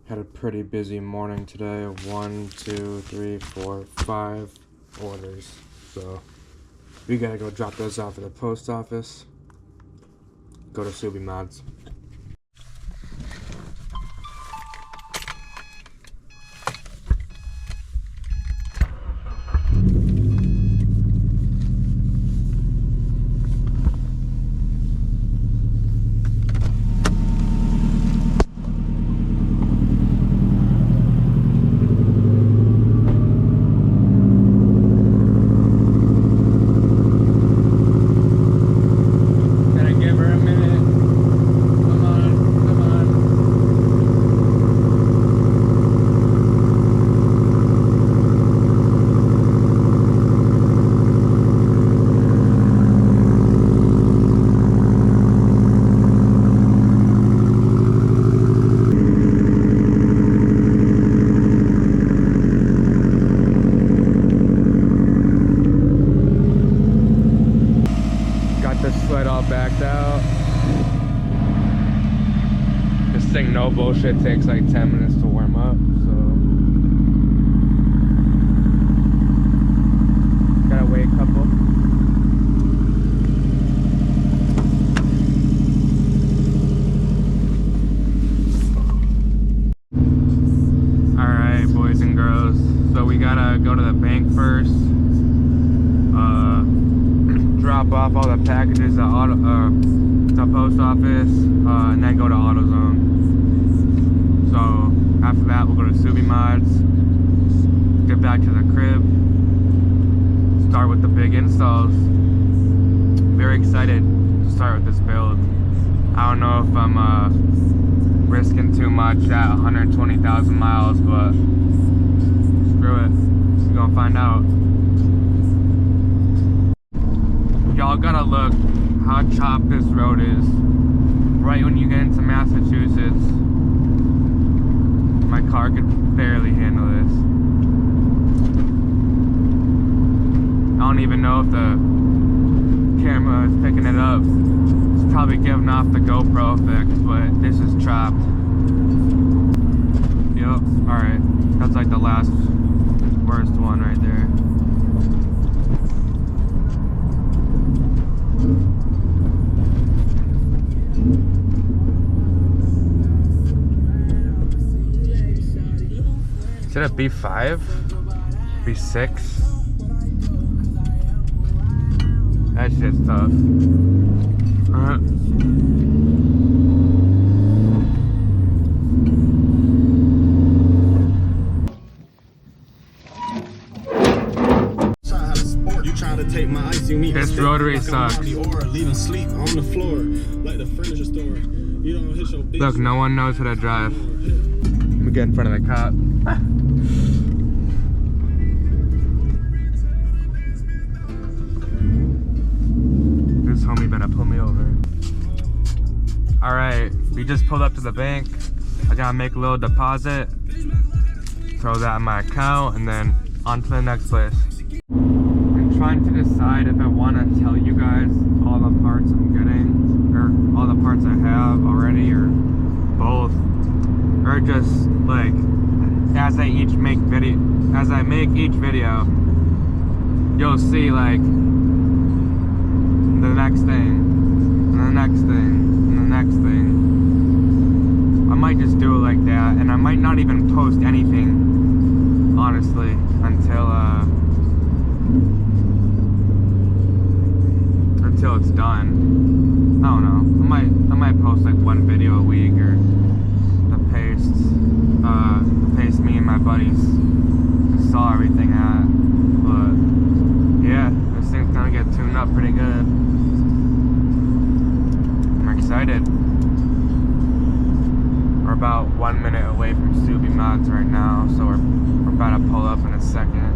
Had a pretty busy morning today. 1, 2, 3, 4, 5 orders. So we gotta go drop those off at the post office. Go to Subi Mods. Sled all backed out. This thing, no bullshit, takes like 10 minutes to warm up, so gotta wait a couple. Alright, boys and girls, so we gotta go to the bank first. Drop off all the packages at the post office, and then go to AutoZone. So after that, we'll go to Subi Mods, get back to the crib, start with the big installs. Very excited to start with this build. I don't know if I'm risking too much at 120,000 miles, but screw it, we're gonna find out. Y'all gotta look how chopped this road is right when you get into Massachusetts. My car could barely handle this. I don't even know if the camera is picking it up. It's probably giving off the GoPro effect, but this is chopped. Yep, alright. That's like the last worst one right there. Is it a B5? B6? That shit's tough. This rotary sucks. Look, no one knows how to drive. Let me get in front of the cop. This homie better pull me over. Alright, we just pulled up to the bank. I gotta make a little deposit, throw that in my account, and then on to the next place. I'm trying to decide if I want to tell you guys all the parts I'm getting, or all the parts I have already, or both, or just like as I make each video, you'll see like the next thing, and the next thing, and the next thing. I might just do it like that, and I might not even post anything, honestly, until it's done. I don't know. I might post like one video a week, or the pace me and my buddies just saw everything at. But yeah, this thing's gonna get tuned up pretty good. I'm excited. We're about 1 minute away from Subi Mods right now, so we're about to pull up in a second.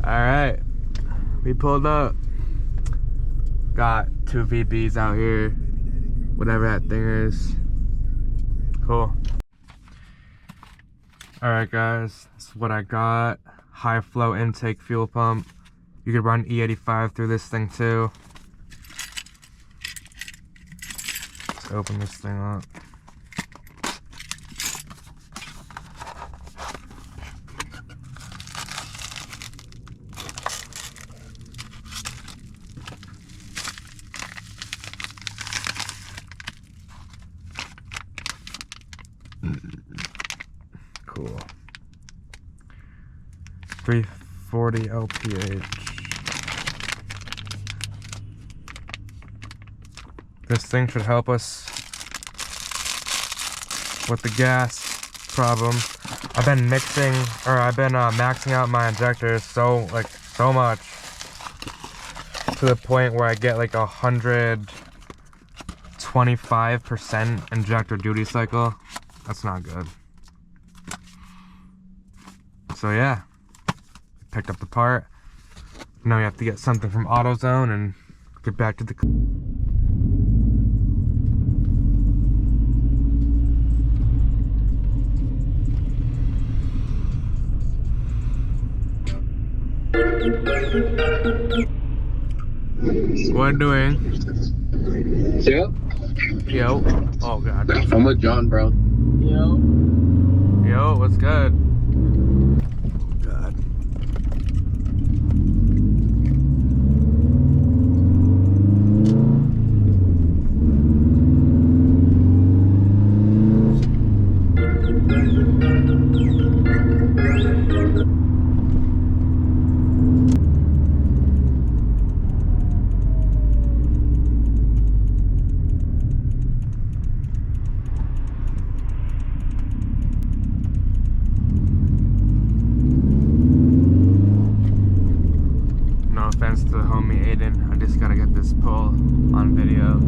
Alright, we pulled up. Got 2 VBs out here. Whatever that thing is. Cool. Alright guys, this is what I got. High flow intake fuel pump. You could run E85 through this thing too. Let's open this thing up. Cool. 340 LPH. This thing should help us with the gas problem. I've been maxing out my injectors so much to the point where I get like 125% injector duty cycle. That's not good. So yeah, picked up the part. Now we have to get something from AutoZone and get back to the... What doing? Yo. Yo. Oh god. I'm with John, bro. Yo. Yo, what's good? God. No offense to the homie Aiden, I just gotta get this pull on video.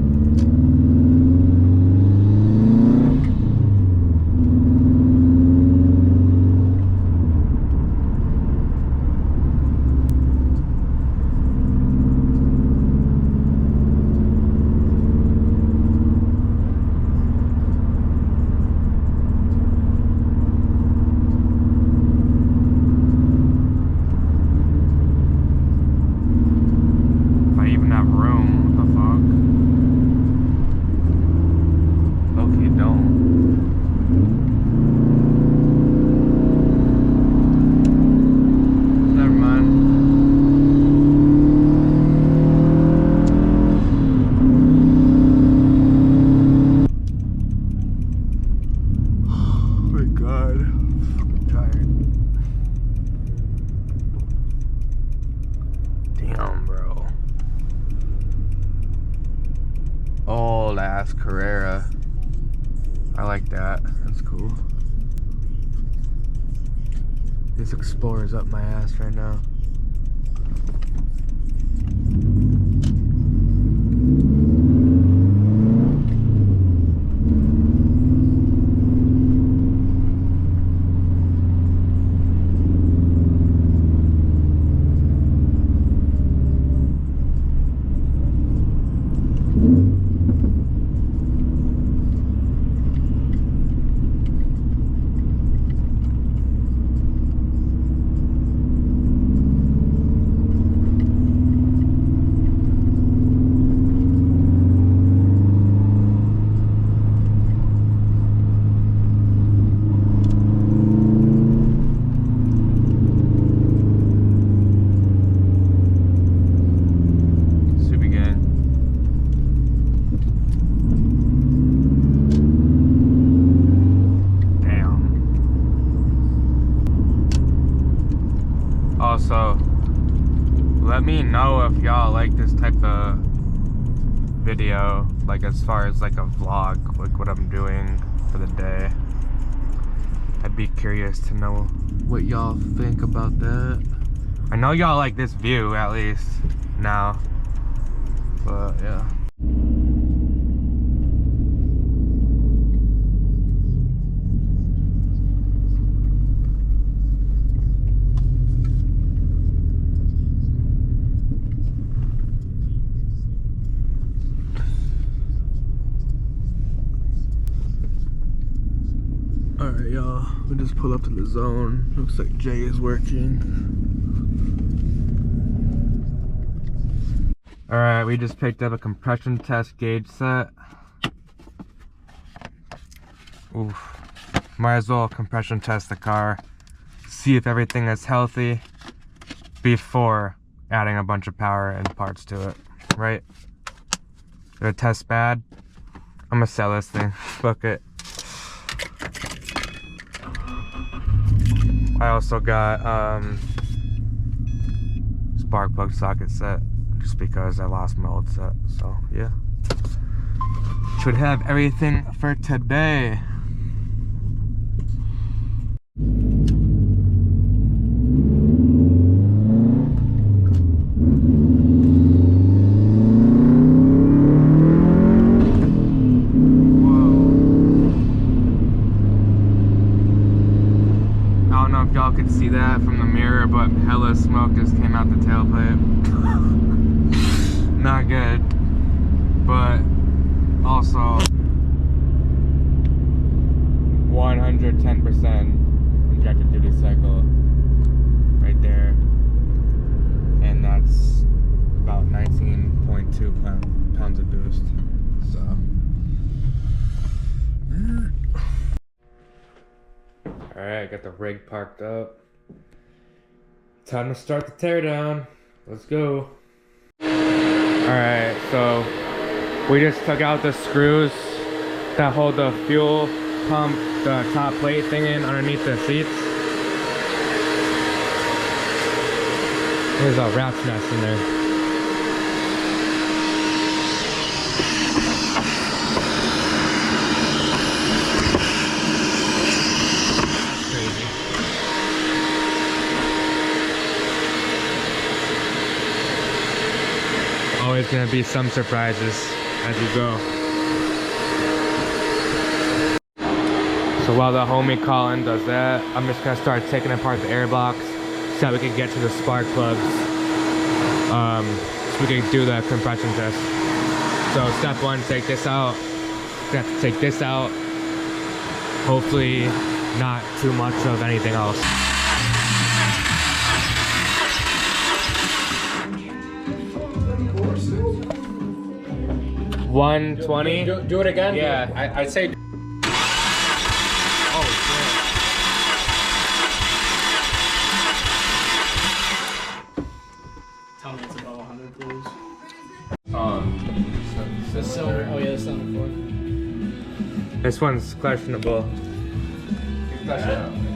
Old ass Carrera. I like that. That's cool. This Explorer's up my ass right now. Also, let me know if y'all like this type of video, like as far as like a vlog, like what I'm doing for the day. I'd be curious to know what y'all think about that. I know y'all like this view at least now, but yeah. Alright, y'all. We just pulled up to the zone. Looks like Jay is working. Alright, we just picked up a compression test gauge set. Oof. Might as well compression test the car. See if everything is healthy before adding a bunch of power and parts to it. Right? If it tests bad, I'm gonna sell this thing. Fuck it. I also got spark plug socket set just because I lost my old set. So yeah, should have everything for today. Y'all could see that from the mirror, but hella smoke just came out the tailpipe. Not good, but also 110% injected duty cycle right there, and that's about 19.2 pounds of boost. So alright, got the rig parked up. Time to start the teardown. Let's go. Alright, so we just took out the screws that hold the fuel pump, the top plate thing in underneath the seats. There's a rat's nest in there. Always gonna be some surprises as you go. So while the homie Colin does that, I'm just gonna start taking apart the air box so that we can get to the spark plugs. So we can do the compression test. So step one, take this out. We have to take this out. Hopefully not too much of anything else. 120. Do it again? Yeah. I'd say. Oh, shit. Tell me it's above 100, please. The silver. Oh, yeah, the silver four. This one's questionable.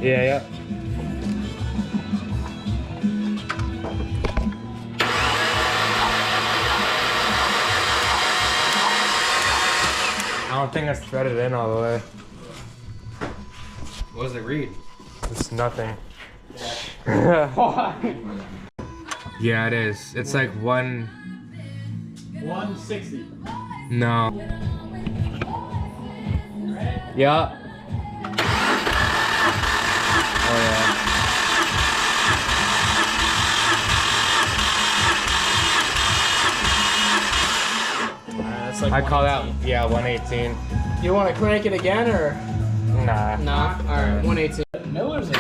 Yeah. I don't think it's threaded in all the way. What does it read? It's nothing. Yeah. Yeah, it is. It's like 160. No. Yeah. Oh yeah. That's like I call that 118. You want to crank it again or? Nah. Nah. All right, 118. Miller's in.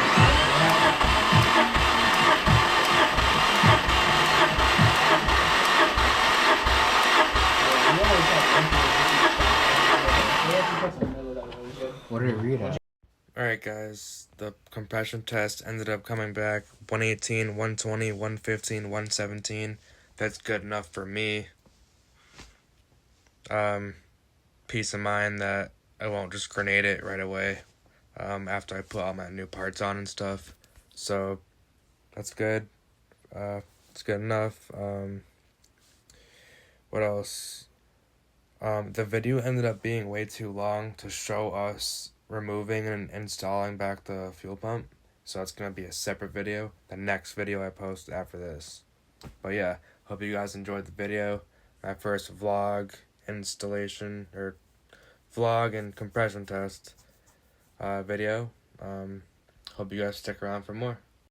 What did it read at? Alright guys, the compression test ended up coming back 118, 120, 115, 117. That's good enough for me. Peace of mind that I won't just grenade it right away after I put all my new parts on and stuff. So that's good. It's good enough. What else? The video ended up being way too long to show us removing and installing back the fuel pump. So it's going to be a separate video. The next video I post after this. But yeah, hope you guys enjoyed the video. My first vlog installation or vlog and compression test video. Hope you guys stick around for more.